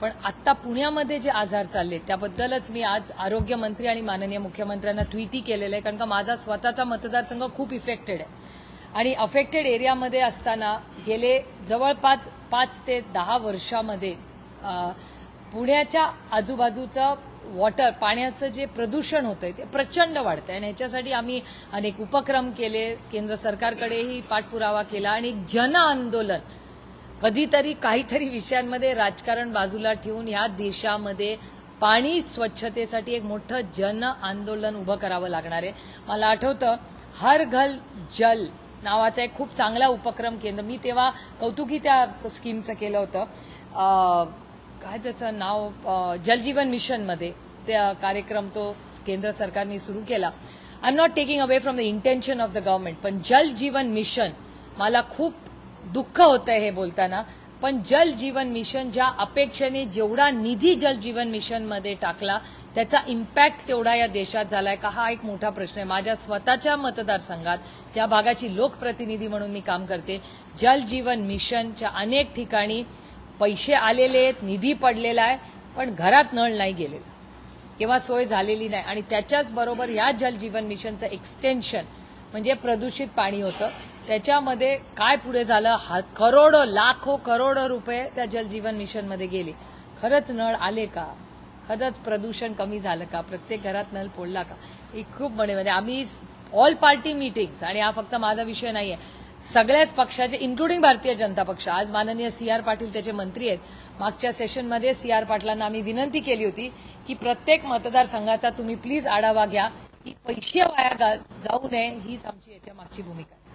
पण आत्ता पुण्यामध्ये जे आजार चालले त्याबद्दलच मी आज आरोग्यमंत्री आणि माननीय मुख्यमंत्र्यांना ट्विटही केलेलं आहे, कारण का माझा स्वतःचा मतदारसंघ खूप इफेक्टेड आहे आणि अफेक्टेड एरियामध्ये असताना गेले जवळपास 5 ते 10 वर्षामध्ये पुण्याच्या आजूबाजूचं पाण्याचं जे प्रदूषण होतंय ते प्रचंड वाढतंय आणि ह्याच्यासाठी आम्ही अनेक उपक्रम केले, केंद्र सरकारकडेही पाठपुरावा केला आणि एक जन आंदोलन कधीतरी काहीतरी विषयांमध्ये राजकारण बाजूला ठेवून या देशामध्ये पाणी स्वच्छतेसाठी एक मोठं जन आंदोलन उभं करावं लागणार आहे. मला आठवतं हर घर जल नावाचा एक खूप चांगला उपक्रम केंद्र, मी तेव्हा कौतुकी त्या स्कीमचं केलं होतं, काय त्याचं नाव, जलजीवन मिशनमध्ये त्या कार्यक्रम तो केंद्र सरकारने सुरू केला. I am not taking away from the intention of the government, पण जल जीवन मिशन, मला खूप दुःख होतंय हे बोलताना, पण जल जीवन मिशन ज्या अपेक्षेने जेवढा निधी जल जीवन मिशनमध्ये टाकला त्याचा इम्पॅक्ट तेवढा या देशात झालाय का, हा एक मोठा प्रश्न आहे. माझ्या स्वतःच्या मतदारसंघात ज्या भागाची लोकप्रतिनिधी म्हणून मी काम करते, जल जीवन मिशनच्या अनेक ठिकाणी पैसे आलेले आहेत, निधी पडलेला आहे, पण घरात नळ नाही गेलेला किंवा सोय झालेली नाही. आणि त्याच्याच बरोबर या जल जीवन मिशनचं एक्सटेन्शन म्हणजे प्रदूषित पाणी होतं, त्याच्यामध्ये काय पुढे झालं, करोडो लाखो करोडो रुपये त्या जल जीवन मिशनमध्ये गेले. खरंच नळ आले का, खरंच प्रदूषण कमी झालं का, प्रत्येक घरात नळ फोडला का, ही खूप म्हणजे आम्ही ऑल पार्टी मीटिंग्स, आणि हा फक्त माझा विषय नाहीये, सगळ्याच पक्षाचे इन्क्लुडिंग भारतीय जनता पक्ष, आज माननीय सी.आर. पाटील त्याचे मंत्री आहेत, मागच्या सेशनमध्ये सी.आर. पाटलांना आम्ही विनंती केली होती की प्रत्येक मतदारसंघाचा तुम्ही प्लीज आढावा घ्या की पैसे वाया जाऊ नये, हीच आमची याच्या मागची भूमिका आहे.